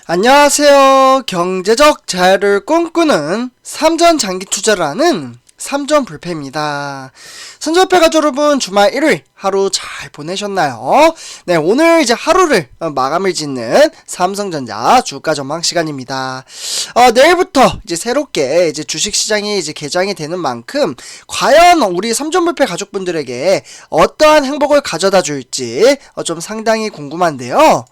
안녕하세요. 경제적 자유를 꿈꾸는 삼전 장기 투자를 하는 삼전 불패입니다. 선전패 가족 여러분, 주말 1일 하루 잘 보내셨나요? 네, 오늘 이제 하루를 마감을 짓는 삼성전자 주가 전망 시간입니다. 내일부터 이제 새롭게 이제 주식시장이 이제 개장이 되는 만큼 과연 우리 삼전불패 가족분들에게 어떠한 행복을 가져다 줄지 좀 상당히 궁금한데요.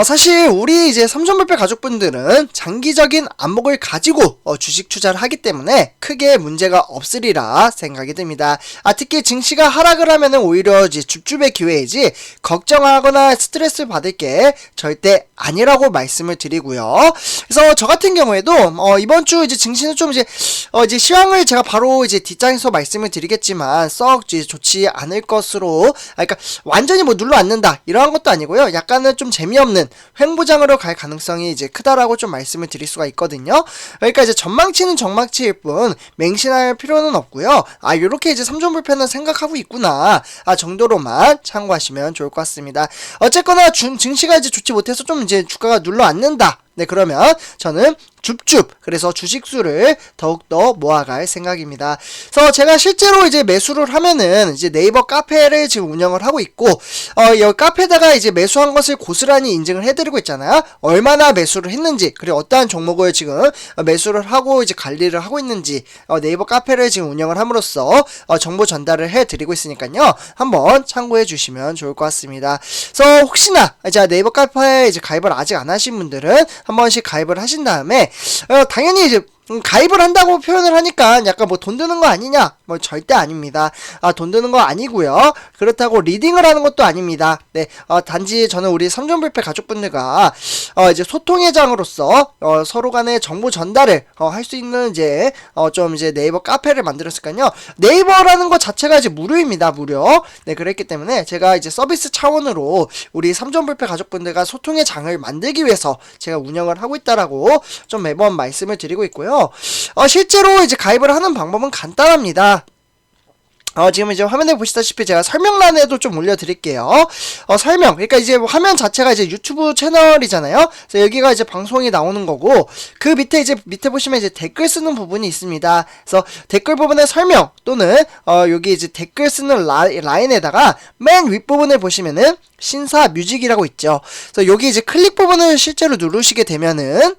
사실 우리 이제 삼전불패 가족분들은 장기적인 안목을 가지고 주식 투자를 하기 때문에 크게 문제가 없으리라 생각이 듭니다. 특히 증시가 하락을 하면은 오히려 이제 줍줍의 기회이지 걱정하거나 스트레스 받을 게 절대 아니라고 말씀을 드리고요. 그래서 저 같은 경우에도 이번 주 이제 증시는 좀 이제 시황을 제가 바로 이제 뒷장에서 말씀을 드리겠지만 썩 이제 좋지 않을 것으로, 그러니까 완전히 뭐 눌러 앉는다 이러한 것도 아니고요. 약간은 좀 재미없는 횡보장으로 갈 가능성이 이제 크다라고 좀 말씀을 드릴 수가 있거든요. 그러니까 이제 전망치는 전망치일 뿐 맹신할 필요는 없고요. 요렇게 이제 삼전불패는 생각하고 있구나 정도로만 참고하시면 좋을 것 같습니다. 어쨌거나 증시가 이제 좋지 못해서 좀 이제 주가가 눌러 앉는다. 네, 그러면 저는 줍줍, 그래서 주식수를 더욱더 모아갈 생각입니다. 그래서 제가 실제로 이제 매수를 하면은 이제 네이버 카페를 지금 운영을 하고 있고, 이 카페에다가 이제 매수한 것을 고스란히 인증을 해드리고 있잖아요. 얼마나 매수를 했는지, 그리고 어떠한 종목을 지금 매수를 하고 이제 관리를 하고 있는지, 네이버 카페를 지금 운영을 함으로써 정보 전달을 해드리고 있으니까요. 한번 참고해 주시면 좋을 것 같습니다. 그래서 혹시나 이제 네이버 카페에 이제 가입을 아직 안 하신 분들은 한 번씩 가입을 하신 다음에 당연히 이제 가입을 한다고 표현을 하니까 약간 뭐 돈 드는 거 아니냐? 뭐 절대 아닙니다. 돈 드는 거 아니고요. 그렇다고 리딩을 하는 것도 아닙니다. 네, 단지 저는 우리 삼전불패 가족분들과 이제 소통의 장으로서 서로 간의 정보 전달을 할 수 있는 이제 좀 이제 네이버 카페를 만들었으니까요. 네이버라는 것 자체가 이제 무료입니다. 무료. 네, 그랬기 때문에 제가 이제 서비스 차원으로 우리 삼전불패 가족분들과 소통의 장을 만들기 위해서 제가 운영을 하고 있다라고 좀 매번 말씀을 드리고 있고요. 실제로 이제 가입을 하는 방법은 간단합니다. 지금 이제 화면에 보시다시피 제가 설명란에도 좀 올려드릴게요. 설명. 그러니까 이제 화면 자체가 이제 유튜브 채널이잖아요. 그래서 여기가 이제 방송이 나오는 거고, 그 밑에 이제 밑에 보시면 이제 댓글 쓰는 부분이 있습니다. 그래서 댓글 부분의 설명 또는 여기 이제 댓글 쓰는 라인에다가 맨 윗부분을 보시면은 신사 뮤직이라고 있죠. 그래서 여기 이제 클릭 부분을 실제로 누르시게 되면은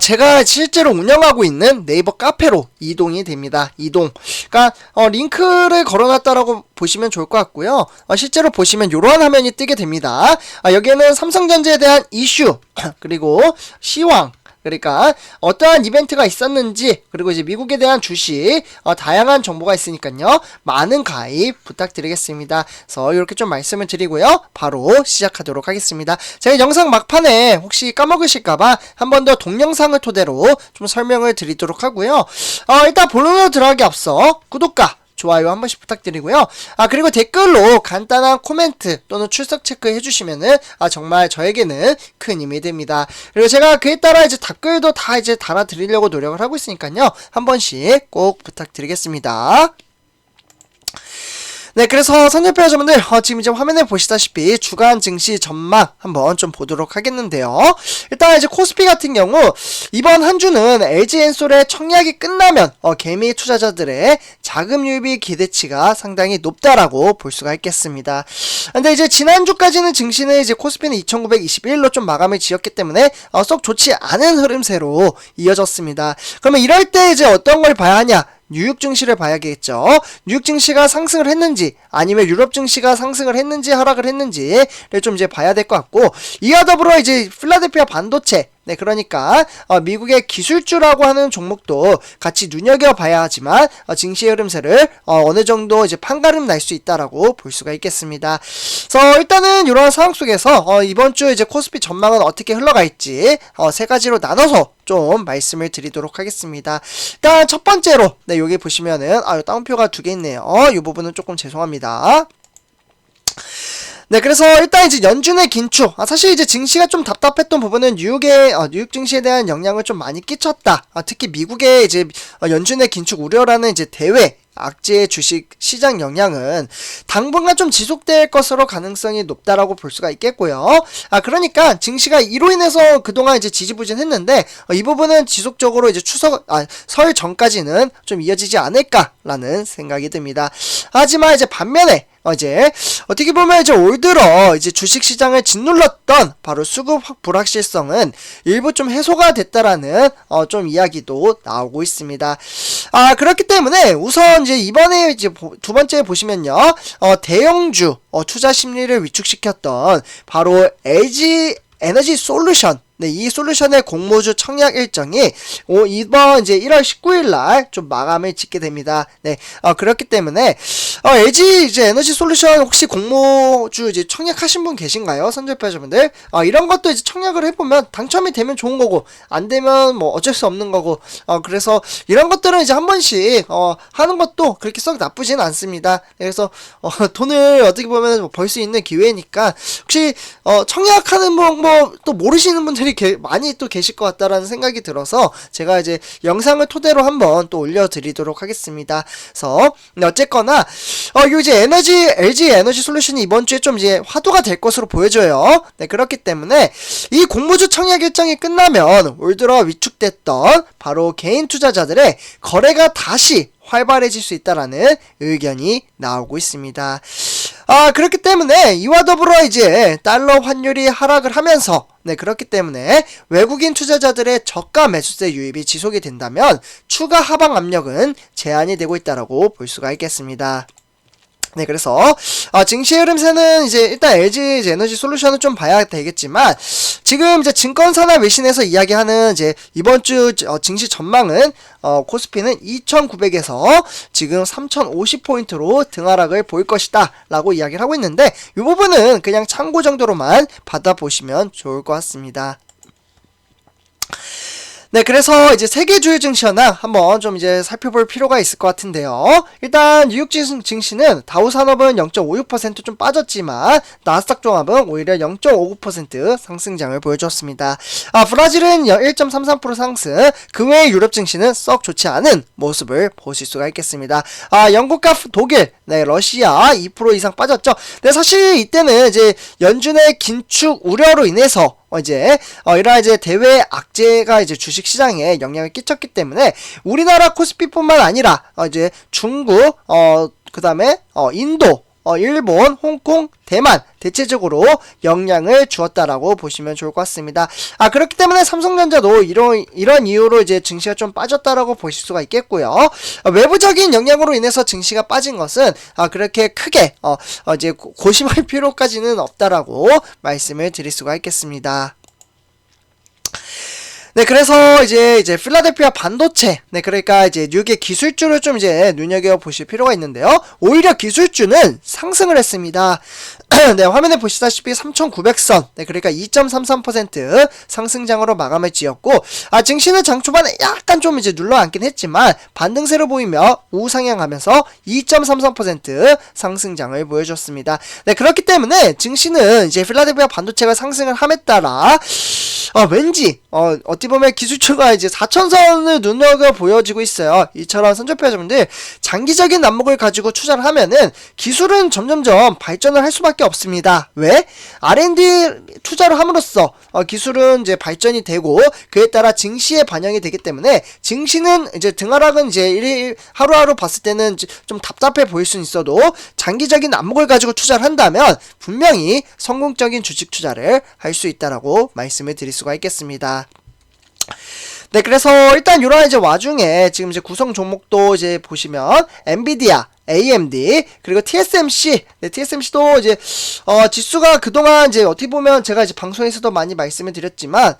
제가 실제로 운영하고 있는 네이버 카페로 이동이 됩니다. 이동. 그러니까 링크를 걸어놨다라고 보시면 좋을 것 같고요. 실제로 보시면 이러한 화면이 뜨게 됩니다. 여기에는 삼성전자에 대한 이슈 그리고 시황, 그러니까 어떠한 이벤트가 있었는지, 그리고 이제 미국에 대한 주식 다양한 정보가 있으니까요. 많은 가입 부탁드리겠습니다. 그래서 이렇게 좀 말씀을 드리고요. 바로 시작하도록 하겠습니다. 제가 영상 막판에 혹시 까먹으실까봐 한 번 더 동영상을 토대로 좀 설명을 드리도록 하고요. 일단 본론으로 들어가기 앞서 구독과 좋아요 한 번씩 부탁드리고요. 그리고 댓글로 간단한 코멘트 또는 출석 체크 해주시면은 정말 저에게는 큰 힘이 됩니다. 그리고 제가 그에 따라 이제 댓글도 다 이제 달아드리려고 노력을 하고 있으니까요. 한 번씩 꼭 부탁드리겠습니다. 네, 그래서 선전패 여러분들 지금 이제 화면에 보시다시피 주간 증시 전망 한번 좀 보도록 하겠는데요. 일단 이제 코스피 같은 경우 이번 한 주는 LG엔솔의 청약이 끝나면 개미 투자자들의 자금 유입 기대치가 상당히 높다라고 볼 수가 있겠습니다. 근데 이제 지난주까지는 증시는 이제 코스피는 2921로 좀 마감을 지었기 때문에 썩 좋지 않은 흐름세로 이어졌습니다. 그러면 이럴 때 이제 어떤 걸 봐야 하냐? 뉴욕 증시를 봐야겠죠. 뉴욕 증시가 상승을 했는지 아니면 유럽 증시가 상승을 했는지 하락을 했는지를 좀 이제 봐야 될 것 같고, 이와 더불어 이제 필라델피아 반도체, 네, 그러니까 미국의 기술주라고 하는 종목도 같이 눈여겨봐야 하지만 증시의 흐름세를 어느 정도 이제 판가름 날 수 있다라고 볼 수가 있겠습니다. 그래서 일단은 이런 상황 속에서 이번 주 이제 코스피 전망은 어떻게 흘러갈지 세 가지로 나눠서 좀 말씀을 드리도록 하겠습니다. 일단 첫 번째로, 네, 여기 보시면은 다운표가 두 개 있네요. 이 부분은 조금 죄송합니다. 네, 그래서 일단 이제 연준의 긴축. 사실 이제 증시가 좀 답답했던 부분은 뉴욕 증시에 대한 영향을 좀 많이 끼쳤다. 특히 미국의 이제 연준의 긴축 우려라는 이제 대외 악재의 주식 시장 영향은 당분간 좀 지속될 것으로 가능성이 높다라고 볼 수가 있겠고요. 그러니까 증시가 이로 인해서 그동안 이제 지지부진했는데 이 부분은 지속적으로 이제 설 전까지는 좀 이어지지 않을까라는 생각이 듭니다. 하지만 이제 반면에 이제 어떻게 보면 이제 올 들어 이제 주식 시장을 짓눌렀던 바로 수급 불확실성은 일부 좀 해소가 됐다라는 좀 이야기도 나오고 있습니다. 그렇기 때문에 우선 이제 이번에 이제 두 번째 보시면요. 대형주 투자 심리를 위축시켰던 바로 LG 에너지 솔루션, 네, 이 솔루션의 공모주 청약 일정이 이번 이제 1월 19일 날 좀 마감을 짓게 됩니다. 네, 그렇기 때문에 LG 이제 에너지 솔루션 혹시 공모주 이제 청약하신 분 계신가요? 선접자분들? 이런 것도 이제 청약을 해보면 당첨이 되면 좋은 거고 안 되면 뭐 어쩔 수 없는 거고 그래서 이런 것들은 이제 한 번씩 하는 것도 그렇게 썩 나쁘진 않습니다. 그래서 돈을 어떻게 보면 벌 수 있는 기회니까 혹시 청약하는 방법 또 모르시는 분들이 많이 또 계실 것 같다라는 생각이 들어서 제가 이제 영상을 토대로 한번 또 올려드리도록 하겠습니다. 그래서 어쨌거나 요 이제 LG 에너지 솔루션이 이번 주에 좀 이제 화두가 될 것으로 보여져요. 네, 그렇기 때문에 이 공모주 청약 일정이 끝나면 올 들어 위축됐던 바로 개인 투자자들의 거래가 다시 활발해질 수 있다라는 의견이 나오고 있습니다. 그렇기 때문에 이와 더불어 이제 달러 환율이 하락을 하면서 네, 그렇기 때문에 외국인 투자자들의 저가 매수세 유입이 지속이 된다면 추가 하방 압력은 제한이 되고 있다라고 볼 수가 있겠습니다. 네, 그래서 증시 흐름세는 이제 일단 LG 이제 에너지 솔루션을 좀 봐야 되겠지만 지금 이제 증권사나 외신에서 이야기하는 이제 이번 주 증시 전망은 코스피는 2,900에서 지금 3,050포인트로 등하락을 보일 것이다 라고 이야기를 하고 있는데 이 부분은 그냥 참고 정도로만 받아보시면 좋을 것 같습니다. 네, 그래서 이제 세계 주요 증시현황 한번 좀 이제 살펴볼 필요가 있을 것 같은데요. 일단 뉴욕 증시는 다우산업은 0.56% 좀 빠졌지만 나스닥 종합은 오히려 0.59% 상승장을 보여줬습니다. 브라질은 1.33% 상승, 그 외의 유럽 증시는 썩 좋지 않은 모습을 보실 수가 있겠습니다. 영국과 독일, 네, 러시아 2% 이상 빠졌죠. 네, 사실 이때는 이제 연준의 긴축 우려로 인해서 이제 이러한 이제 대외 악재가 이제 주식 시장에 영향을 끼쳤기 때문에 우리나라 코스피뿐만 아니라 이제 중국, 그 다음에 인도, 일본, 홍콩, 대만 대체적으로 영향을 주었다라고 보시면 좋을 것 같습니다. 그렇기 때문에 삼성전자도 이런 이유로 이제 증시가 좀 빠졌다라고 보실 수가 있겠고요. 외부적인 영향으로 인해서 증시가 빠진 것은 그렇게 크게 이제 고심할 필요까지는 없다라고 말씀을 드릴 수가 있겠습니다. 네, 그래서 이제 필라델피아 반도체, 네, 그러니까 이제 뉴욕의 기술주를 좀 이제 눈여겨보실 필요가 있는데요. 오히려 기술주는 상승을 했습니다. 네, 화면에 보시다시피 3,900선, 네, 그러니까 2.33% 상승장으로 마감을 지었고, 증시는 장 초반에 약간 좀 이제 눌러앉긴 했지만, 반등세로 보이며 우상향하면서 2.33% 상승장을 보여줬습니다. 네, 그렇기 때문에 증시는 이제 필라델피아 반도체가 상승을 함에 따라, 왠지 어찌 보면 기술주가 이제 4천선을 눈여겨 보여지고 있어요. 이처럼 선조표자분들 장기적인 안목을 가지고 투자를 하면은 기술은 점점점 발전을 할 수밖에 없습니다. 왜? R&D 투자를 함으로써 기술은 이제 발전이 되고 그에 따라 증시에 반영이 되기 때문에 증시는 이제 등하락은 이제 하루하루 봤을 때는 좀 답답해 보일 수는 있어도 장기적인 안목을 가지고 투자를 한다면 분명히 성공적인 주식 투자를 할 수 있다라고 말씀을 드릴 수가 있겠습니다. 네, 그래서 일단 이런 이제 와중에 지금 이제 구성 종목도 이제 보시면 엔비디아, AMD 그리고 TSMC, 네, TSMC도 이제 지수가 그동안 이제 어떻게 보면 제가 이제 방송에서도 많이 말씀을 드렸지만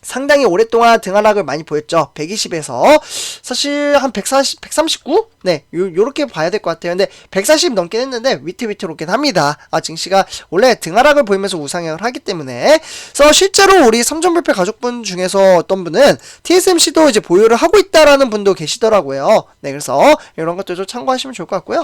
상당히 오랫동안 등하락을 많이 보였죠. 120에서 사실 한 140, 139? 네, 요렇게 봐야 될 것 같아요. 근데 140 넘긴 했는데 위태위태롭긴 합니다. 증시가 원래 등하락을 보이면서 우상향을 하기 때문에. 그래서 실제로 우리 삼전불패 가족분 중에서 어떤 분은 TSMC도 이제 보유를 하고 있다라는 분도 계시더라고요. 네, 그래서 이런 것들도 참고하시면 좋을 것 같고요.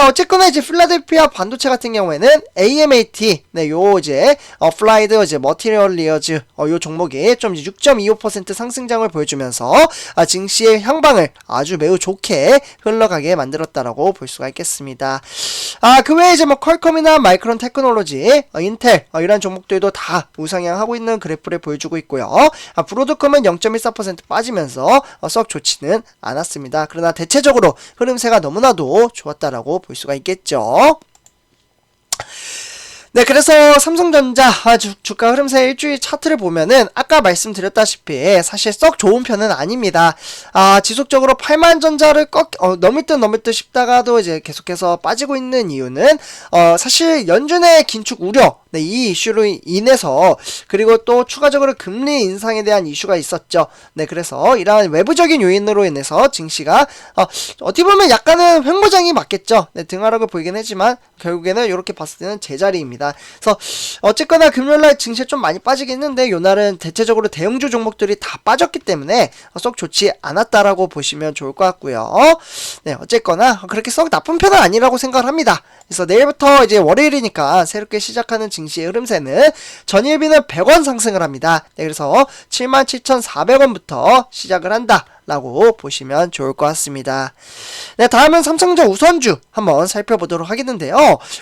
어쨌거나 이제 필라델피아 반도체 같은 경우에는 AMAT, 네, 요 이제 플라이드 이제 머티리얼리어즈 요 종목이 차익점 6.25% 상승장을 보여주면서 증시의 향방을 아주 매우 좋게 흘러가게 만들었다라고 볼 수가 있겠습니다. 그 외에 이제 뭐 퀄컴이나 마이크론 테크놀로지, 인텔 이런 종목들도 다 우상향하고 있는 그래프를 보여주고 있고요. 브로드컴은 0.14% 빠지면서 썩 좋지는 않았습니다. 그러나 대체적으로 흐름세가 너무나도 좋았다라고 볼 수가 있겠죠. 네, 그래서 삼성전자 주가 흐름세 일주일 차트를 보면은 아까 말씀드렸다시피 사실 썩 좋은 편은 아닙니다. 지속적으로 8만전자를 넘을 듯 싶다가도 이제 계속해서 빠지고 있는 이유는 사실 연준의 긴축 우려, 네, 이 이슈로 인해서, 그리고 또 추가적으로 금리 인상에 대한 이슈가 있었죠. 네, 그래서 이러한 외부적인 요인으로 인해서 증시가 어떻게 보면 약간은 횡보장이 맞겠죠. 네, 등하락을 보이긴 하지만 결국에는 이렇게 봤을 때는 제자리입니다. 그래서 어쨌거나 금요일날 증시 좀 많이 빠지긴 했는데 요날은 대체적으로 대형주 종목들이 다 빠졌기 때문에 썩 좋지 않았다라고 보시면 좋을 것 같고요. 네, 어쨌거나 그렇게 썩 나쁜 편은 아니라고 생각을 합니다. 그래서 내일부터 이제 월요일이니까 새롭게 시작하는 증시의 흐름세는 전일비는 100원 상승을 합니다. 네, 그래서 77,400원부터 시작을 한다 라고 보시면 좋을 것 같습니다. 네, 다음은 삼성전자 우선주 한번 살펴보도록 하겠는데요.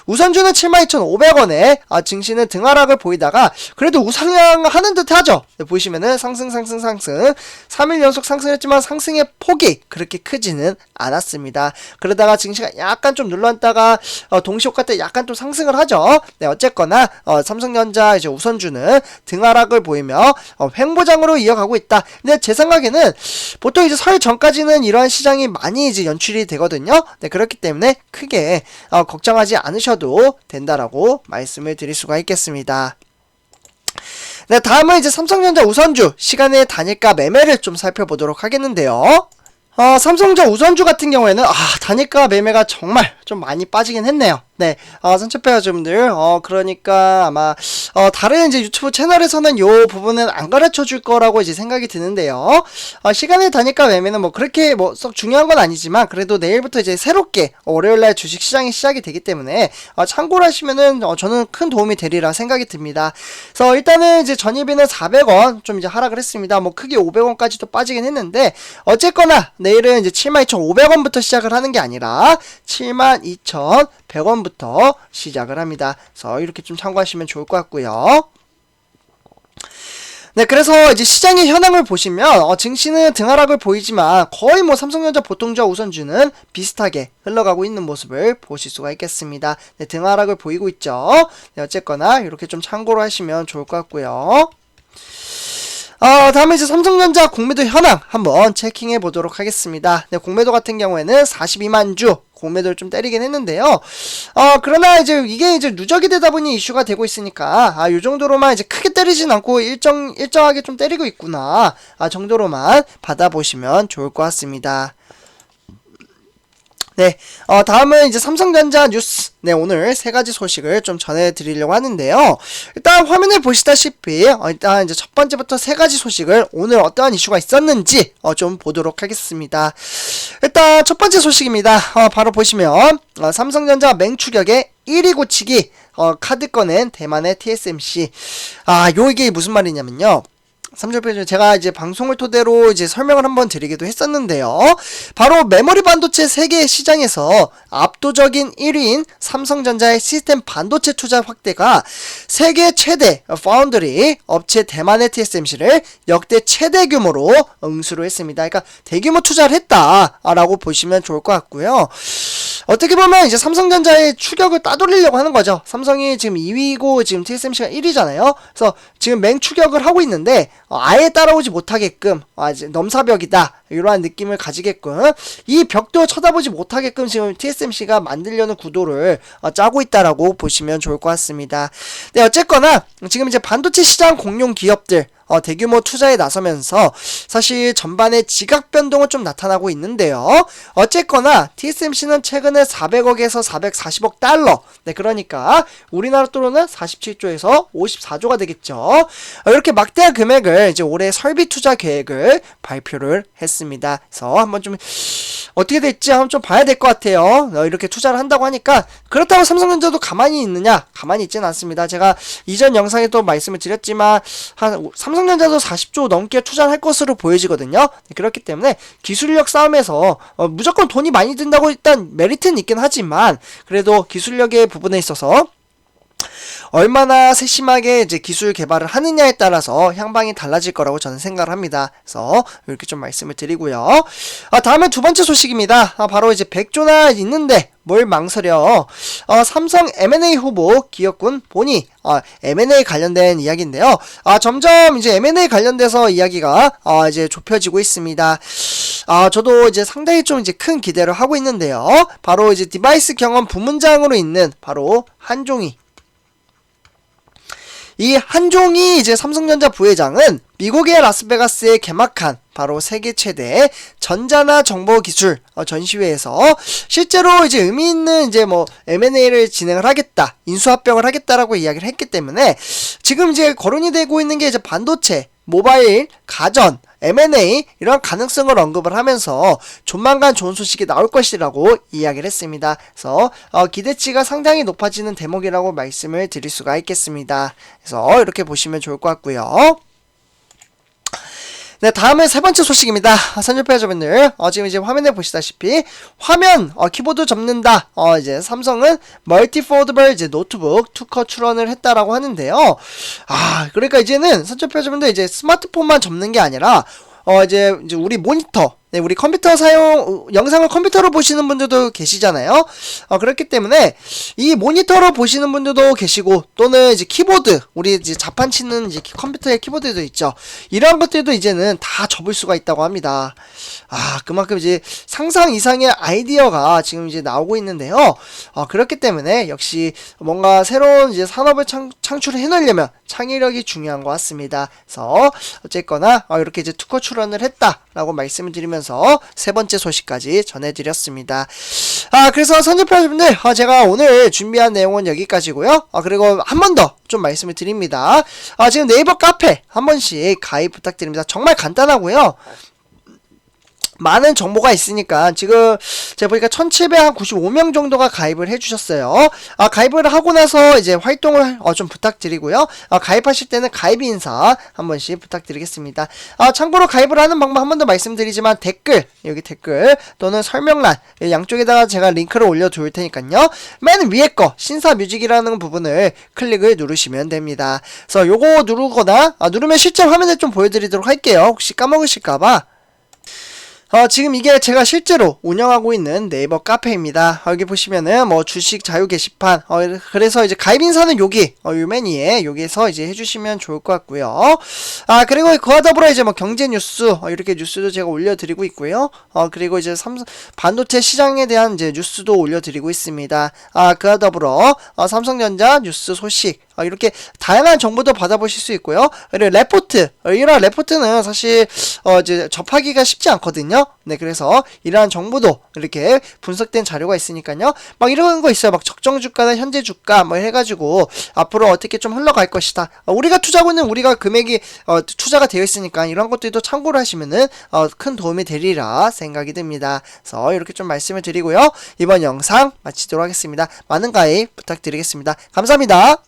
우선주는 72,500원에 증시는 등하락을 보이다가 그래도 우상향하는 듯 하죠. 네, 보시면은 상승 3일 연속 상승했지만 상승의 폭이 그렇게 크지는 않았습니다. 그러다가 증시가 약간 좀 눌렀다가 동시효과 때 약간 또 상승을 하죠. 네, 어쨌거나 삼성전자 이제 우선주는 등하락을 보이며 횡보장으로 이어가고 있다. 근데 제 생각에는 보통 이제 설 전까지는 이러한 시장이 많이 이제 연출이 되거든요. 네, 그렇기 때문에 크게 걱정하지 않으셔도 된다라고 말씀을 드릴 수가 있겠습니다. 네, 다음은 이제 삼성전자 우선주 시간의 단일가 매매를 좀 살펴보도록 하겠는데요. 삼성전자 우선주 같은 경우에는 단일가 매매가 정말 좀 많이 빠지긴 했네요. 네, 선착배가좀들 그러니까 아마 다른 이제 유튜브 채널에서는 요 부분은 안 가르쳐 줄 거라고 이제 생각이 드는데요. 시간의 단일가 매매는 뭐 그렇게 뭐 썩 중요한 건 아니지만 그래도 내일부터 이제 새롭게 월요일날 주식 시장이 시작이 되기 때문에 참고를 하시면은 저는 큰 도움이 되리라 생각이 듭니다. 그래서 일단은 이제 전일비는 400원 좀 이제 하락을 했습니다. 뭐 크게 500원까지도 빠지긴 했는데 어쨌거나 내일은 이제 72,500원부터 시작을 하는 게 아니라 72,100원부터 시작을 합니다. 그래서 이렇게 좀 참고하시면 좋을 것 같고요. 네, 그래서 이제 시장의 현황을 보시면 증시는 등하락을 보이지만 거의 뭐 삼성전자 보통주와 우선주는 비슷하게 흘러가고 있는 모습을 보실 수가 있겠습니다. 네, 등하락을 보이고 있죠. 네, 어쨌거나 이렇게 좀 참고로 하시면 좋을 것 같고요. 다음에 이제 삼성전자 공매도 현황 한번 체킹해 보도록 하겠습니다. 네, 공매도 같은 경우에는 42만 주 공매도를 좀 때리긴 했는데요. 그러나 이제 이게 이제 누적이 되다 보니 이슈가 되고 있으니까 요 정도로만 이제 크게 때리진 않고 일정하게 좀 때리고 있구나 정도로만 받아보시면 좋을 것 같습니다. 네, 다음은 이제 삼성전자 뉴스. 네, 오늘 세 가지 소식을 좀 전해드리려고 하는데요. 일단 화면에 보시다시피 일단 이제 첫 번째부터 세 가지 소식을 오늘 어떠한 이슈가 있었는지 좀 보도록 하겠습니다. 일단 첫 번째 소식입니다. 바로 보시면 삼성전자 맹추격의 1위 고치기 카드 꺼낸 대만의 TSMC. 이게 무슨 말이냐면요. 3절표는 제가 이제 방송을 토대로 이제 설명을 한번 드리기도 했었는데요. 바로 메모리 반도체 세계 시장에서 압도적인 1위인 삼성전자의 시스템 반도체 투자 확대가 세계 최대 파운드리 업체 대만의 TSMC를 역대 최대 규모로 응수를 했습니다. 그러니까 대규모 투자를 했다라고 보시면 좋을 것 같고요. 어떻게 보면 이제 삼성전자의 추격을 따돌리려고 하는 거죠. 삼성이 지금 2위고 지금 TSMC가 1위잖아요. 그래서 지금 맹추격을 하고 있는데 아예 따라오지 못하게끔 이제 넘사벽이다 이러한 느낌을 가지게끔 이 벽도 쳐다보지 못하게끔 지금 TSMC가 만들려는 구도를 짜고 있다라고 보시면 좋을 것 같습니다. 네, 어쨌거나 지금 이제 반도체 시장 공룡 기업들 대규모 투자에 나서면서 사실 전반에 지각 변동은 좀 나타나고 있는데요. 어쨌거나 TSMC는 최근에 400억에서 440억 달러, 네, 그러니까 우리나라 돈으로는 47조에서 54조가 되겠죠. 이렇게 막대한 금액을 이제 올해 설비 투자 계획을 발표를 했습니다. 그래서 한번 좀 어떻게 될지 한번 좀 봐야 될 것 같아요. 이렇게 투자를 한다고 하니까 그렇다고 삼성전자도 가만히 있느냐? 가만히 있지는 않습니다. 제가 이전 영상에 또 말씀을 드렸지만 삼성전자 삼성전자도 40조 넘게 투자를 할 것으로 보여지거든요. 그렇기 때문에 기술력 싸움에서 무조건 돈이 많이 든다고 일단 메리트는 있긴 하지만 그래도 기술력의 부분에 있어서 얼마나 세심하게 이제 기술 개발을 하느냐에 따라서 향방이 달라질 거라고 저는 생각을 합니다. 그래서 이렇게 좀 말씀을 드리고요. 다음에 두 번째 소식입니다. 바로 이제 100조나 있는데 뭘 망설여. 삼성 M&A 후보 기업군 보니 M&A 관련된 이야기인데요. 점점 이제 M&A 관련돼서 이야기가 이제 좁혀지고 있습니다. 저도 이제 상당히 좀 이제 큰 기대를 하고 있는데요. 바로 이제 디바이스 경험 부문장으로 있는 바로 한종희. 이 한종희 이제 삼성전자 부회장은 미국의 라스베가스에 개막한 바로 세계 최대 전자나 정보기술 전시회에서 실제로 이제 의미 있는 이제 뭐 M&A를 진행을 하겠다, 인수합병을 하겠다라고 이야기를 했기 때문에 지금 이제 거론이 되고 있는 게 이제 반도체, 모바일, 가전, M&A 이런 가능성을 언급을 하면서 조만간 좋은 소식이 나올 것이라고 이야기를 했습니다. 그래서 기대치가 상당히 높아지는 대목이라고 말씀을 드릴 수가 있겠습니다. 그래서 이렇게 보시면 좋을 것 같고요. 네, 다음은 세 번째 소식입니다. 선조패자분들, 지금 이제 화면에 보시다시피, 화면, 키보드 접는다. 이제 삼성은 멀티폴더블 이제 노트북 투커 출원을 했다라고 하는데요. 그러니까 이제는 선조패자분들 이제 스마트폰만 접는 게 아니라, 이제 우리 모니터, 네, 우리 컴퓨터 영상을 컴퓨터로 보시는 분들도 계시잖아요. 그렇기 때문에 이 모니터로 보시는 분들도 계시고 또는 이제 키보드, 우리 이제 자판 치는 이제 컴퓨터의 키보드도 있죠. 이런 것들도 이제는 다 접을 수가 있다고 합니다. 그만큼 이제 상상 이상의 아이디어가 지금 이제 나오고 있는데요. 그렇기 때문에 역시 뭔가 새로운 이제 산업을 창출해 놓으려면 창의력이 중요한 것 같습니다. 그래서 어쨌거나 이렇게 이제 특허 출원을 했다라고 말씀을 드리면서 세 번째 소식까지 전해드렸습니다. 그래서 선전파분들 제가 오늘 준비한 내용은 여기까지고요. 그리고 한 번 더 좀 말씀을 드립니다. 지금 네이버 카페 한 번씩 가입 부탁드립니다. 정말 간단하고요. 많은 정보가 있으니까 지금 제가 보니까 1795명 정도가 가입을 해주셨어요. 가입을 하고 나서 이제 활동을 좀 부탁드리고요. 가입하실 때는 가입 인사 한 번씩 부탁드리겠습니다. 참고로 가입을 하는 방법 한 번 더 말씀드리지만 여기 댓글 또는 설명란 양쪽에다가 제가 링크를 올려둘 테니까요. 맨 위에 거 신사 뮤직이라는 부분을 클릭을 누르시면 됩니다. 그래서 요거 누르거나 누르면 실제 화면을 좀 보여드리도록 할게요. 혹시 까먹으실까봐. 지금 이게 제가 실제로 운영하고 있는 네이버 카페입니다. 여기 보시면은 뭐 주식 자유 게시판, 그래서 이제 가입 인사는 여기, 요 메뉴에 여기에서 이제 해주시면 좋을 것 같고요. 그리고 그와 더불어 이제 뭐 경제 뉴스, 이렇게 뉴스도 제가 올려드리고 있고요. 그리고 이제 반도체 시장에 대한 이제 뉴스도 올려드리고 있습니다. 그와 더불어 삼성전자 뉴스 소식, 이렇게 다양한 정보도 받아보실 수 있고요. 그리고 레포트, 이런 레포트는 사실 이제 접하기가 쉽지 않거든요. 네, 그래서 이러한 정보도 이렇게 분석된 자료가 있으니까요. 막 이런 거 있어요. 막 적정 주가나 현재 주가 뭐 해가지고 앞으로 어떻게 좀 흘러갈 것이다. 우리가 투자하고 있는 우리가 금액이 투자가 되어 있으니까 이런 것들도 참고를 하시면은 큰 도움이 되리라 생각이 듭니다. 그래서 이렇게 좀 말씀을 드리고요. 이번 영상 마치도록 하겠습니다. 많은 가입 부탁드리겠습니다. 감사합니다.